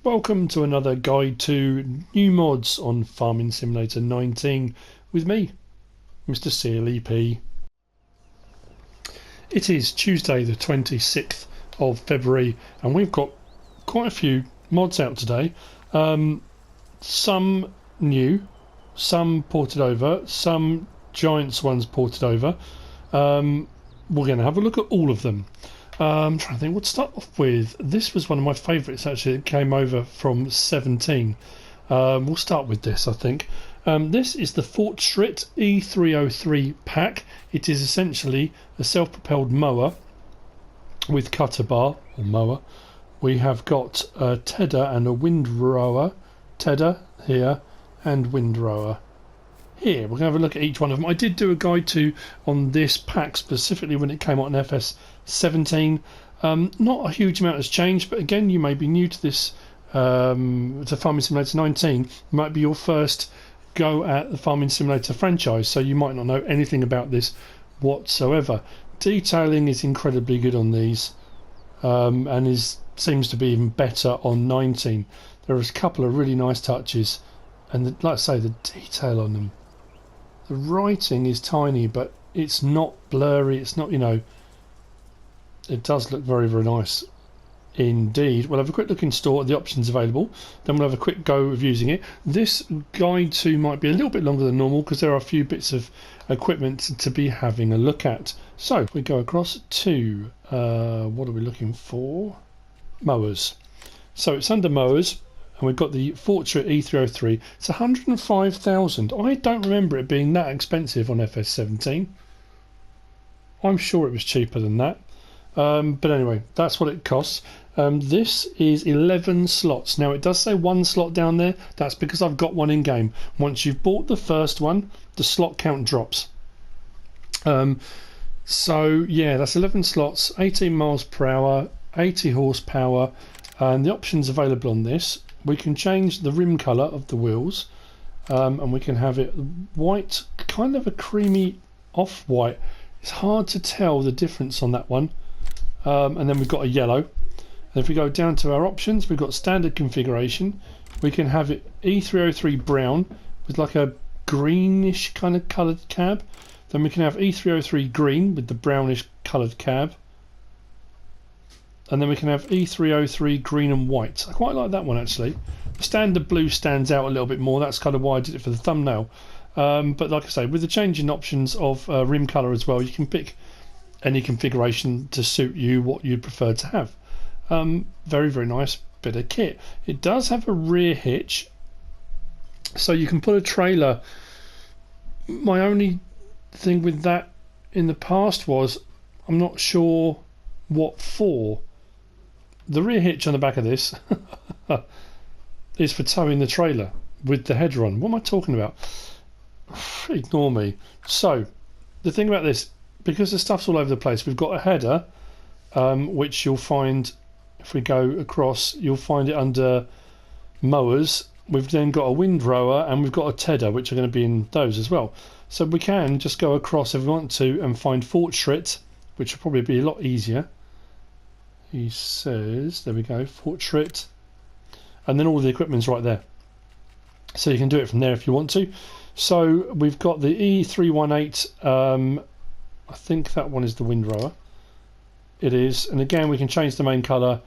Welcome to another guide to new mods on Farming Simulator 19 with me, MrSealyp. It is Tuesday the 26th of February and we've got quite a few mods out today. Some new, some ported over, some Giants ones ported over. We're going to have a look at all of them. I'm trying to think what to start off with. This was one of my favourites actually. It came over from 17. We'll start with this, I think. This is the Fortschritt E303 pack. It is essentially a self-propelled mower with cutter bar or mower. We have got a tedder and a windrower. Tedder here and windrower here. We're going to have a look at each one of them. I did do a guide on this pack specifically when it came out in FS17. Not a huge amount has changed, but again, you may be new to this, to Farming Simulator 19. It might be your first go at the Farming Simulator franchise, so you might not know anything about this whatsoever. Detailing is incredibly good on these, and seems to be even better on 19. There is a couple of really nice touches, and like I say, the detail on them. The writing is tiny, but it's not blurry. It's not, it does look very, very nice indeed. We'll have a quick look in store at the options available. Then we'll have a quick go of using it. This guide too might be a little bit longer than normal because there are a few bits of equipment to be having a look at. So if we go across to, what are we looking for? Mowers. So it's under mowers. And we've got the Fortschritt E303. It's 105,000. I don't remember it being that expensive on FS17. I'm sure it was cheaper than that. But anyway, that's what it costs. This is 11 slots. Now it does say one slot down there. That's because I've got one in game. Once you've bought the first one, the slot count drops. So yeah, that's 11 slots, 18 miles per hour, 80 horsepower, and the options available on this. We can change the rim colour of the wheels, and we can have it white, kind of a creamy off-white. It's hard to tell the difference on that one. And then we've got a yellow. And if we go down to our options, we've got standard configuration. We can have it E303 brown with like a greenish kind of coloured cab. Then we can have E303 green with the brownish coloured cab. And then we can have E303 green and white. I quite like that one actually. The standard blue stands out a little bit more. That's kind of why I did it for the thumbnail. But like I say, with the changing options of rim colour as well, you can pick any configuration to suit you, what you'd prefer to have. Very, very nice bit of kit. It does have a rear hitch, so you can put a trailer. My only thing with that in the past was I'm not sure what for. The rear hitch on the back of this is for towing the trailer with the header on. What am I talking about? Ignore me. So the thing about this, because the stuff's all over the place, we've got a header, which you'll find if we go across, you'll find it under mowers. We've then got a windrower and we've got a tedder, which are going to be in those as well. So we can just go across if we want to and find Fortschritt, which will probably be a lot easier. He says, there we go, Fortschritt, and then all the equipment's right there. So you can do it from there if you want to. So we've got the E318, I think that one is the windrower. It is, and again we can change the main colour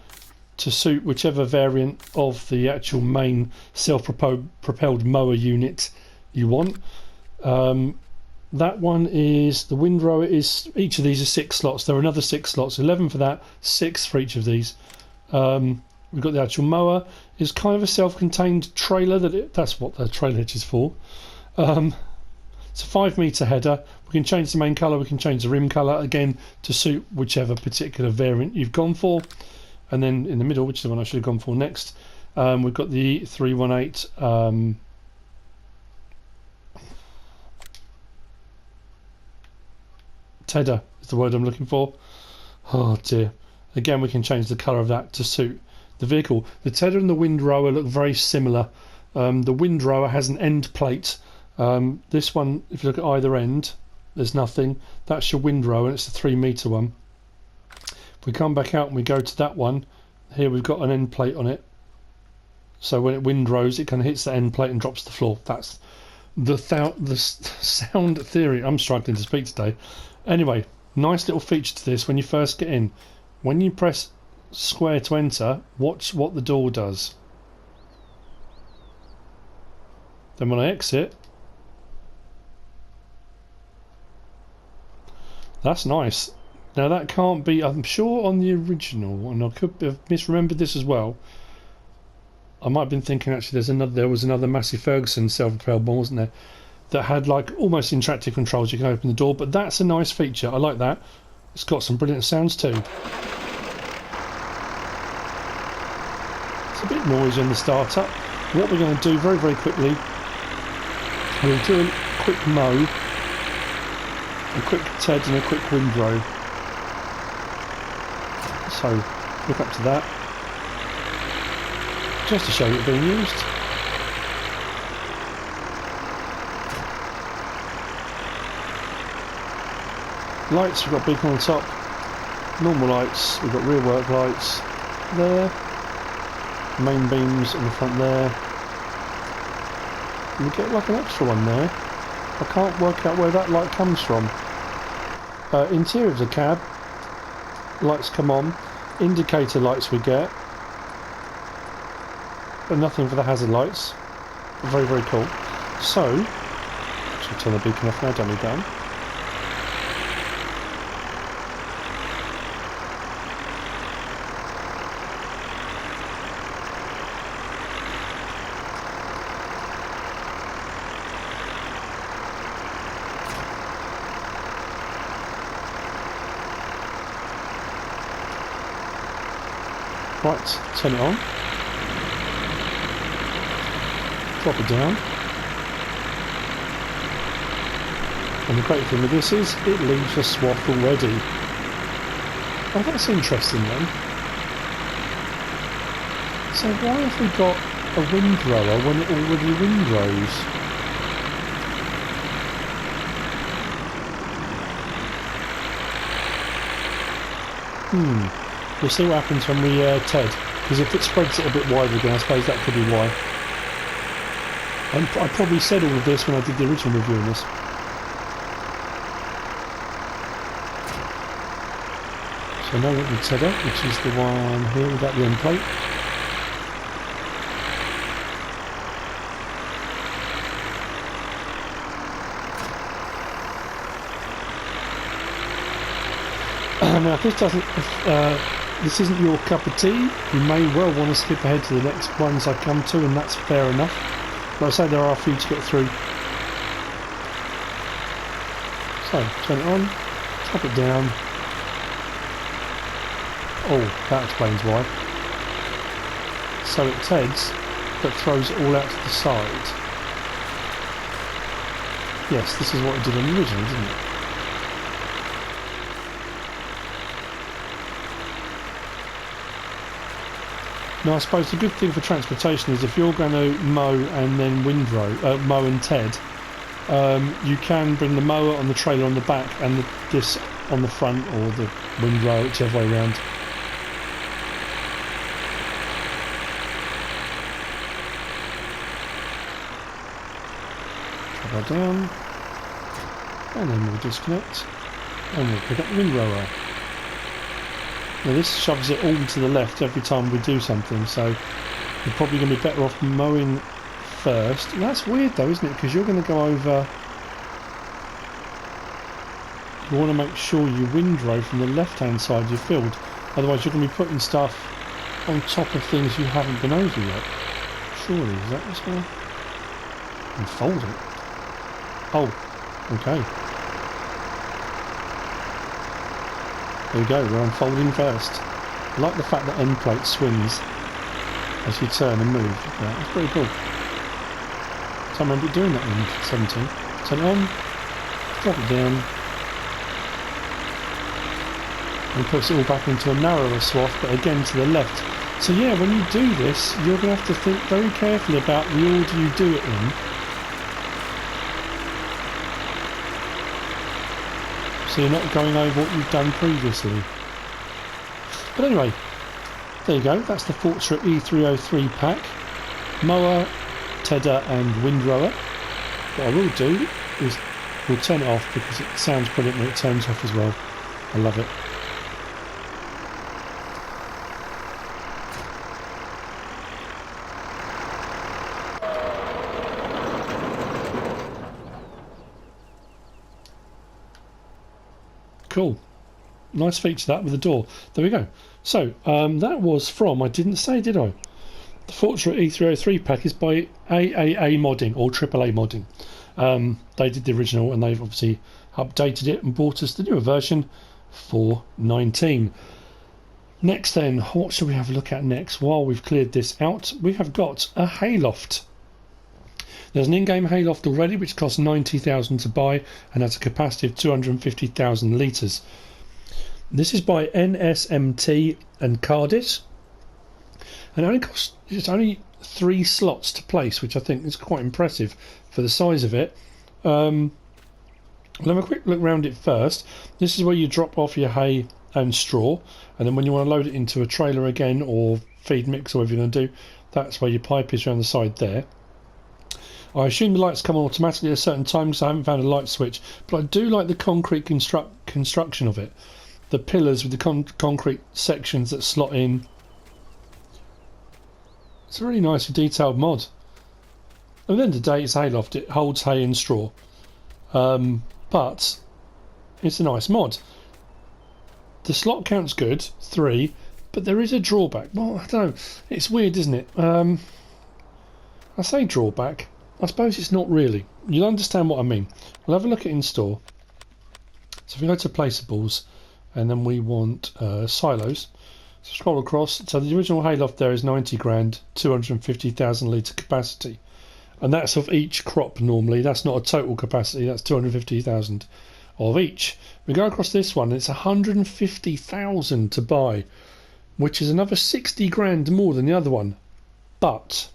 to suit whichever variant of the actual main self-propelled mower unit you want. That one is the windrower. Is each of these are 6 slots. There are another 6 slots, 11 for that, 6 for each of these. We've got the actual mower. Is kind of a self-contained trailer. That's what the trailer hitch is for. It's a 5 metre header. We can change the main colour. We can change the rim colour again to suit whichever particular variant you've gone for. And then in the middle, which is the one I should have gone for next, we've got the 318. Tedder is the word I'm looking for. Oh dear. Again, we can change the colour of that to suit the vehicle. The tedder and the windrower look very similar. The windrower has an end plate. This one, if you look at either end, there's nothing. That's your windrower, and it's a 3 metre one. If we come back out and we go to that one, here we've got an end plate on it. So when it windrows, it kind of hits the end plate and drops to the floor. That's the sound theory. I'm struggling to speak today. Anyway, nice little feature to this when you first get in. When you press square to enter, watch what the door does. Then when I exit, that's nice. Now that can't be, I'm sure on the original, and I could have misremembered this as well. I might have been thinking actually there was another Massey Ferguson self-propelled one, wasn't there? That had like almost interactive controls. You can open the door, but that's a nice feature. I like that. It's got some brilliant sounds too. It's a bit noisy on the startup. What we're going to do very quickly, we'll do a quick mow, a quick TED and a quick windrow. So look up to that, just to show you it being used. Lights, we've got beacon on the top, normal lights, we've got rear work lights there, main beams on the front there, and we get like an extra one there. I can't work out where that light comes from. Interior of the cab, lights come on, indicator lights we get, but nothing for the hazard lights. Very cool. So, I'll turn the beacon off now, dummy down. Right, turn it on, drop it down, and the great thing with this is it leaves a swath already. Oh, that's interesting then. So why have we got a windrower when it already windrows? We'll see what happens when we TED, because if it spreads it a bit wider again, I suppose that could be why. I probably said all of this when I did the original review on this. So now we've got the TEDer, which is the one here without the end plate. Now if this isn't your cup of tea, you may well want to skip ahead to the next ones I come to, and that's fair enough. But I say there are a few to get through. So, turn it on, drop it down. Oh, that explains why. So it TEDs, but throws it all out to the side. Yes, this is what it did on the original, didn't it? Now I suppose the good thing for transportation is if you're going to mow and then windrow, mow and TED, you can bring the mower on the trailer on the back and this on the front, or the windrow, whichever way around. Drop that down, and then we'll disconnect, and we'll pick up the windrower. Now this shoves it all to the left every time we do something, so you're probably going to be better off mowing first. That's weird though, isn't it? Because you're going to go over... You want to make sure you windrow from the left-hand side of your field. Otherwise you're going to be putting stuff on top of things you haven't been over yet. Surely, is that what's going to... Unfold it? Oh, okay. There we go, we're unfolding first. I like the fact that end plate swings as you turn and move. Yeah, that's pretty cool. So I remember doing that in 17. Turn it on, drop it down, and puts it all back into a narrower swath, but again to the left. So yeah, when you do this, you're going to have to think very carefully about the order you do it in. So you're not going over what you've done previously. But anyway, there you go, that's the Forza E303 pack. mower, tedder and windrower. What I will do is we'll turn it off because it sounds brilliant when it turns off as well. I love it. Cool. Nice feature that with the door. There we go. So that was from, I didn't say, did I? The Forza E303 pack is by AAA Modding or AAA Modding. They did the original and they've obviously updated it and brought us the newer version 4.19. Next then, what should we have a look at next? While we've cleared this out, we have got a Hayloft. There's an in-game Hayloft already which costs 90,000 to buy and has a capacity of 250,000 litres. This is by NSMT and Kardis, and it's only 3 slots to place, which I think is quite impressive for the size of it. We'll have a quick look around it first. This is where you drop off your hay and straw, and then when you want to load it into a trailer again or feed mix or whatever you're going to do, that's where your pipe is around the side there. I assume the lights come on automatically at a certain time because I haven't found a light switch, but I do like the concrete construction of it. The pillars with the concrete sections that slot in. It's a really nicely detailed mod. At the end of the day, it's a Hayloft. It holds hay and straw. But it's a nice mod. The slot count's good, 3, but there is a drawback. Well, I don't know. It's weird, isn't it? I say drawback. I suppose it's not really. You'll understand what I mean. We'll have a look at in-store. So if we go to placeables, and then we want silos. So scroll across. So the original Hayloft there is 90 grand, 250,000 litre capacity. And that's of each crop normally. That's not a total capacity, that's 250,000 of each. We go across this one, it's 150,000 to buy, which is another 60 grand more than the other one. But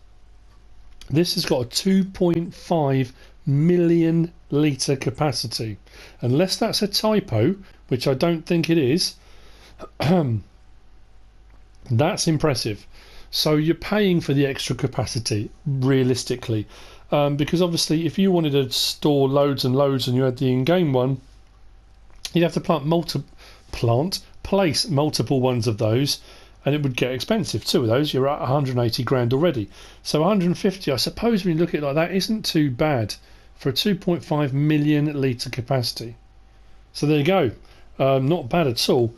this has got a 2.5 million litre capacity. Unless that's a typo, which I don't think it is, that's impressive. So you're paying for the extra capacity, realistically. Because obviously if you wanted to store loads and loads and you had the in-game one, you'd have to place multiple ones of those, and it would get expensive. 2 of those, you're at 180 grand already. So 150, I suppose when you look at it like that, isn't too bad for a 2.5 million litre capacity. So there you go. Not bad at all.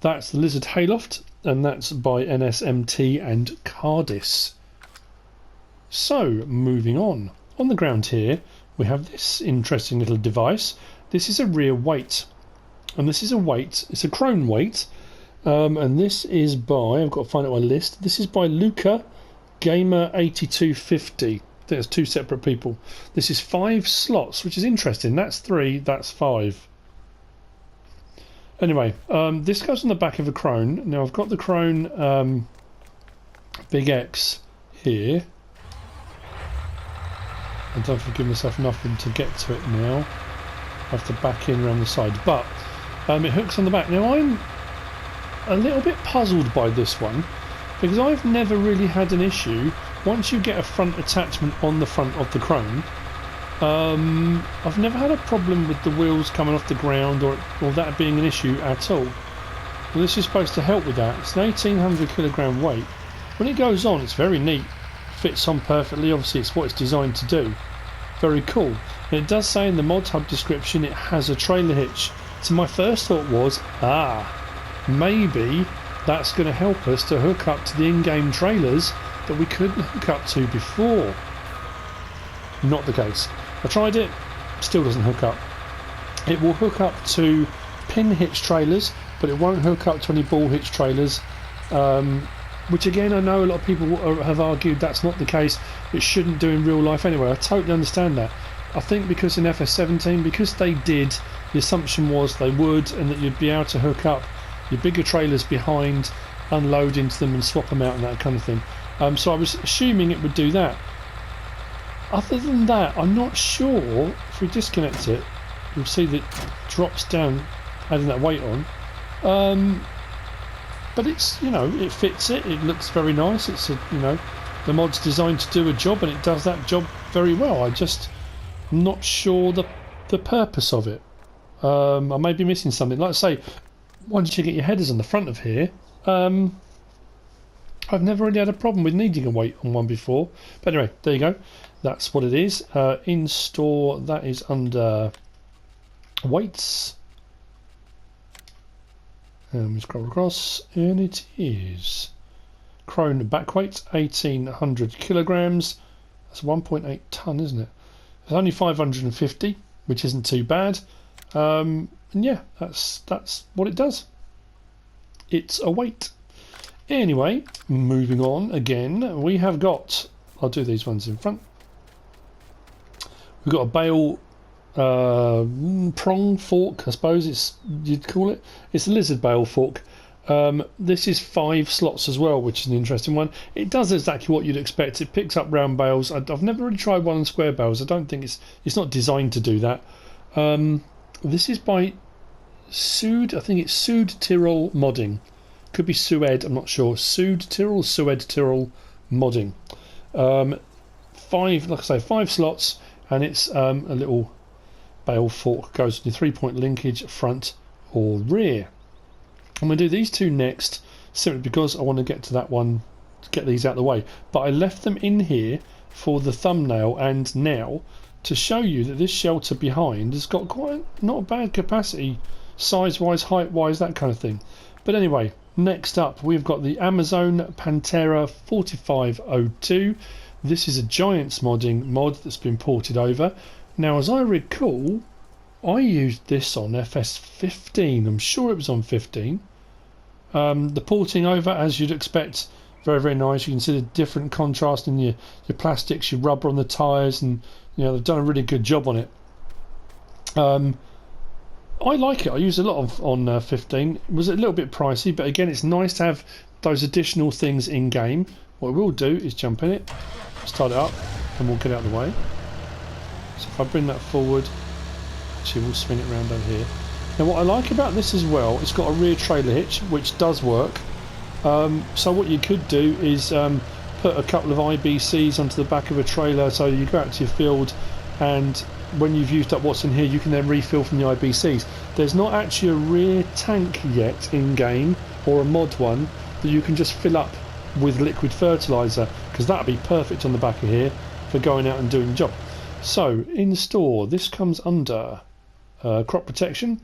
That's the Lizard Hayloft, and that's by NSMT and Kardis. So moving on. On the ground here we have this interesting little device. This is a rear weight, and this is a weight, it's a Krone weight, and this is by, I've got to find out my list, this is by Luca Gamer8250. I think there's 2 separate people. This is 5 slots, which is interesting. That's 3, that's 5. Anyway, this goes on the back of a Krone. Now I've got the Krone Big X here. I don't forgive myself nothing to get to it now. I have to back in around the side, but it hooks on the back. Now I'm a little bit puzzled by this one because I've never really had an issue once you get a front attachment on the front of the Krone. I've never had a problem with the wheels coming off the ground or that being an issue at all. Well, this is supposed to help with that. It's an 1800 kilogram weight. When it goes on, it's very neat. Fits on perfectly. Obviously, it's what it's designed to do. Very cool. And it does say in the Modhub description it has a trailer hitch. So my first thought was, maybe that's going to help us to hook up to the in-game trailers that we couldn't hook up to before. Not the case. I tried it, still doesn't hook up. It will hook up to pin hitch trailers, but it won't hook up to any ball hitch trailers, which again I know a lot of people have argued that's not the case. It shouldn't do in real life anyway. I totally understand that. I think because in FS17, because they did, the assumption was they would, and that you'd be able to hook up your bigger trailers behind, unload into them and swap them out and that kind of thing. So I was assuming it would do that. Other than that, I'm not sure. If we disconnect it, you'll see that it drops down, adding that weight on. But it's, it fits it. It looks very nice. It's a, the mod's designed to do a job, and it does that job very well. I'm not sure the purpose of it. I may be missing something. Like I say, once you get your headers on the front of here, I've never really had a problem with needing a weight on one before. But anyway, there you go. That's what it is. In store, that is under weights. And we scroll across, and it is Krone back weight, 1800 kilograms. That's 1.8 ton, isn't it? It's only 550, which isn't too bad. And yeah, that's what it does. It's a weight. Anyway, moving on again, we have got, I'll do these ones in front. We've got a Bale prong fork, I suppose you'd call it. It's a lizard Bale Fork. This is 5 slots as well, which is an interesting one. It does exactly what you'd expect. It picks up round bales. I've never really tried one on square bales. I don't think it's not designed to do that. This is by I think it's Suedtirol Modding. Could be Sued, I'm not sure. Suedtirol Modding. 5, like I say, 5 slots, and it's a little Bale Fork. Goes in 3-point linkage, front or rear. I'm going to do these 2 next, simply because I want to get to that one, to get these out of the way. But I left them in here for the thumbnail and now to show you that this shelter behind has got quite not a bad capacity, size-wise, height-wise, that kind of thing. But anyway, next up we've got the Amazon Pantera 4502. This is a Giants modding mod that's been ported over. Now, as I recall, I used this on FS15. I'm sure it was on 15. The porting over, as you'd expect, very, very nice. You can see the different contrast in your plastics, your rubber on the tyres, and you know they've done a really good job on it. I like it. I use a lot on 15. It was a little bit pricey, but again, it's nice to have those additional things in game. What we'll do is jump in it, start it up, and we'll get out of the way. So if I bring that forward, actually we'll spin it around over here. Now what I like about this as well, it's got a rear trailer hitch, which does work. So what you could do is put a couple of IBCs onto the back of a trailer, so you go out to your field, and when you've used up what's in here, you can then refill from the IBCs. There's not actually a rear tank yet in game, or a mod one, that you can just fill up with liquid fertiliser, because that would be perfect on the back of here for going out and doing the job. So in store, this comes under crop protection.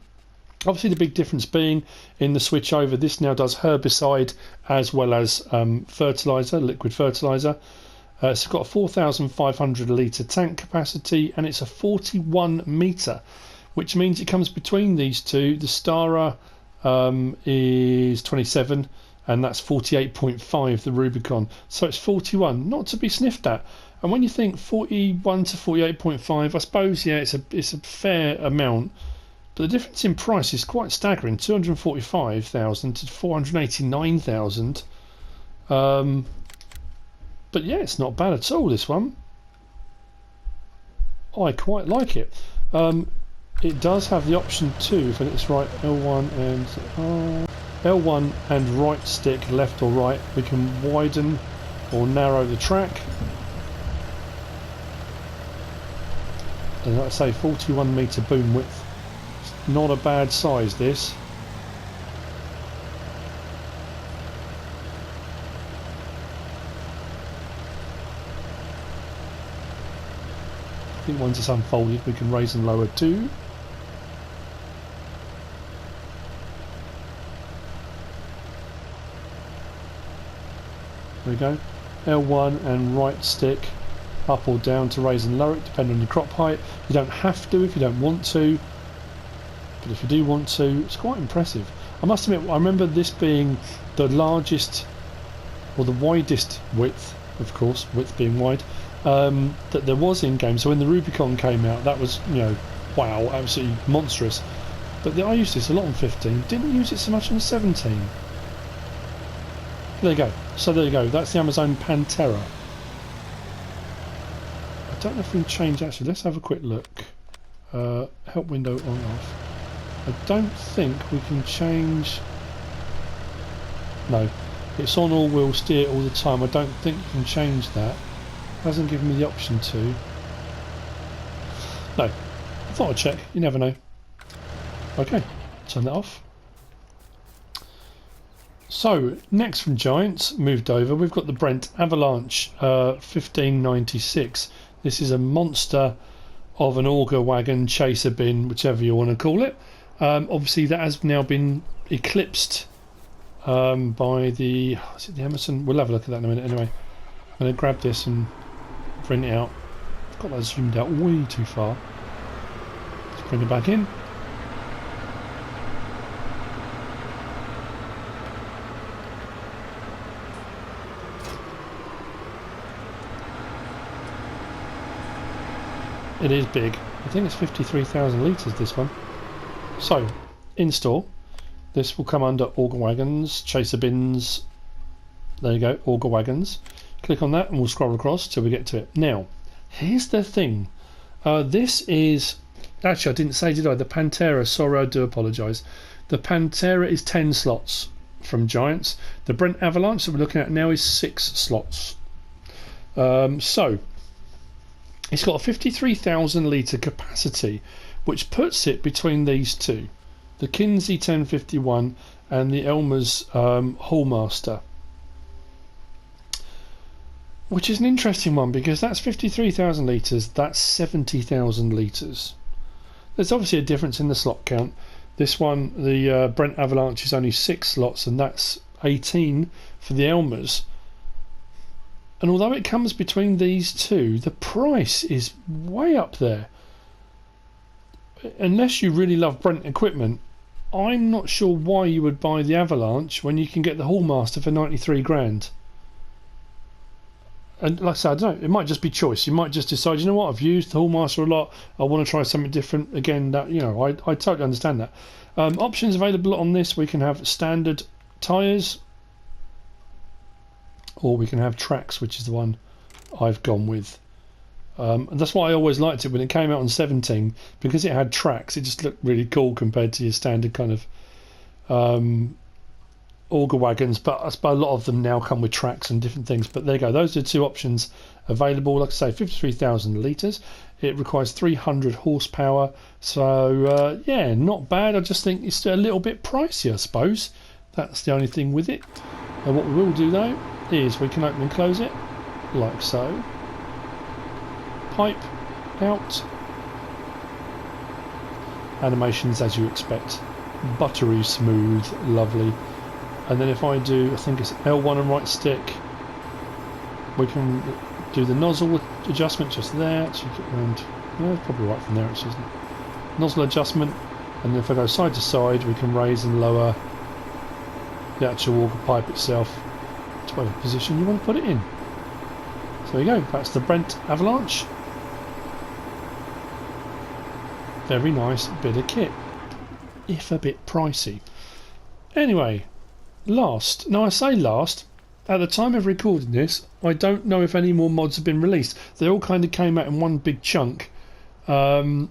Obviously the big difference being in the switch over, this now does herbicide as well as fertiliser, liquid fertiliser. It's got a 4,500 litre tank capacity, and it's a 41 metre, which means it comes between these two. The Stara is 27, and that's 48.5, the Rubicon. So it's 41, not to be sniffed at. And when you think 41 to 48.5, I suppose, yeah, it's a fair amount. But the difference in price is quite staggering, 245,000 to 489,000. But yeah, it's not bad at all, this one. I quite like it. It does have the option too, if I get this right, L1 and right stick, left or right. We can widen or narrow the track. And like I say, 41 metre boom width. It's not a bad size, this. I think once it's unfolded, we can raise and lower too. There we go. L1 and right stick, up or down to raise and lower it, depending on your crop height. You don't have to if you don't want to, but if you do want to, it's quite impressive. I must admit, I remember this being the largest, or the widest width, of course, width being wide, that there was in game. So when the Rubicon came out, that was, you know, wow, absolutely monstrous. But I used this a lot on 15, didn't use it so much on 17. There you go. So there you go, that's the Amazon Pantera. I don't know if we can change, actually, let's have a quick look. Help window on off. I don't think we can change. No, It's on all-wheel steer all the time. I don't think you can change that. It hasn't given me the option to. No, I thought I'd check. You never know. Okay, turn that off. So, next from Giants, moved over, we've got the Brent Avalanche 1596. This is a monster of an auger wagon, chaser bin, whichever you want to call it. Obviously that has now been eclipsed by the... is it the Emerson? We'll have a look at that in a minute anyway. I'm going to grab this and print it out. I've got that zoomed out way too far. Let's bring it back in. It is big. I think it's 53,000 litres this one. So, install. This will come under auger wagons, chaser bins. There you go, auger wagons. Click on that and we'll scroll across till we get to it. Now, here's the thing. This is... Actually, I didn't say, did I? The Pantera, sorry, I do apologise. The Pantera is 10 slots from Giants. The Brent Avalanche that we're looking at now is 6 slots. So... It's got a 53,000 litre capacity, which puts it between these two, the Kinsey 1051 and the Elmer's Hallmaster, which is an interesting one because that's 53,000 litres, that's 70,000 litres. There's obviously a difference in the slot count. This one, the Brent Avalanche, is only 6 slots and that's 18 for the Elmer's. And although it comes between these two, the price is way up there. Unless you really love Brent equipment, I'm not sure why you would buy the Avalanche when you can get the Hallmaster for 93 grand. And like I said, I don't know, it might just be choice. You might just decide, you know what, I've used the Hallmaster a lot, I want to try something different. Again, that, you know, I totally understand that. Options available on this, we can have standard tyres, or we can have tracks, which is the one I've gone with. And that's why I always liked it when it came out on 17, because it had tracks. It just looked really cool compared to your standard kind of auger wagons, but I suppose a lot of them now come with tracks and different things. But there you go, those are the two options available. Like I say, 53,000 litres. It requires 300 horsepower, so yeah, not bad. I just think it's a little bit pricey, I suppose. That's the only thing with it. And what we will do though is we can open and close it like so. Pipe out. Animations as you expect, buttery smooth, lovely. And then if I do, I think it's L1 and right stick, we can do the nozzle adjustment just there. So you get around, yeah, it's probably right from there actually, isn't it? Nozzle adjustment, and then if I go side to side, we can raise and lower the actual auger pipe itself to whatever position you want to put it in. So there you go, that's the Brent Avalanche. Very nice bit of kit, if a bit pricey. Anyway, last, now I say last, at the time of recording this, I don't know if any more mods have been released. They all kind of came out in one big chunk, but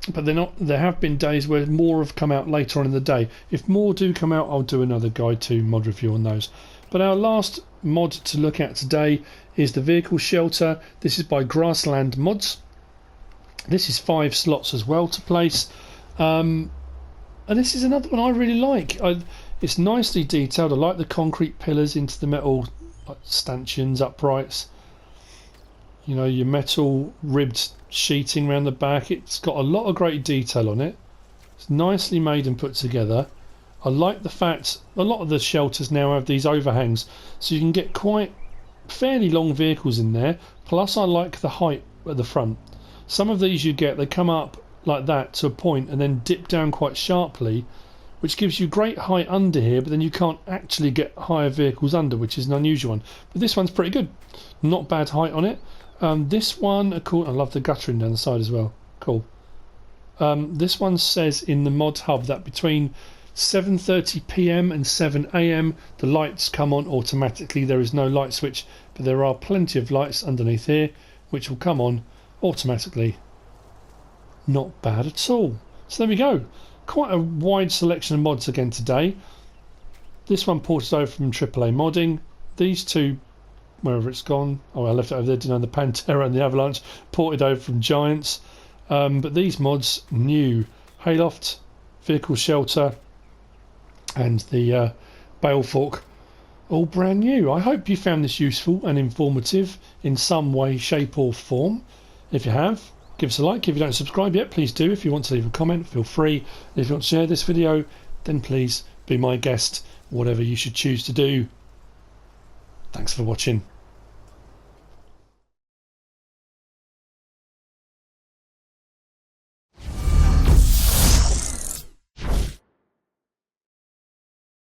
they're not. There have been days where more have come out later on in the day. If more do come out, I'll do another Guide to mod review on those. But our last mod to look at today is the vehicle shelter. This is by GrasslandMods. This is 5 slots as well to place, and this is another one I really like. It's nicely detailed. I like the concrete pillars into the metal stanchions, uprights. You know, your metal ribbed sheeting around the back. It's got a lot of great detail on it. It's nicely made and put together. I like the fact a lot of the shelters now have these overhangs, so you can get quite fairly long vehicles in there. Plus I like the height at the front. Some of these you get, they come up like that to a point and then dip down quite sharply, which gives you great height under here, but then you can't actually get higher vehicles under, which is an unusual one. But this one's pretty good. Not bad height on it. This one, I love the guttering down the side as well. Cool. This one says in the Modhub that between 7:30 PM and 7 AM the lights come on automatically. There is no light switch, but there are plenty of lights underneath here which will come on automatically. Not bad at all. So there we go. Quite a wide selection of mods again today. This one ported over from AAA Modding. These two, wherever it's gone, oh I left it over there, didn't know, the Pantera and the Avalanche, ported over from Giants. But these mods, new. Hayloft, Vehicle Shelter, and the Bale Fork, all brand new. I hope you found this useful and informative in some way, shape or form. If you have, give us a like. If you don't subscribe yet, please do. If you want to leave a comment, feel free. And if you want to share this video, then please be my guest, whatever you should choose to do. Thanks for watching.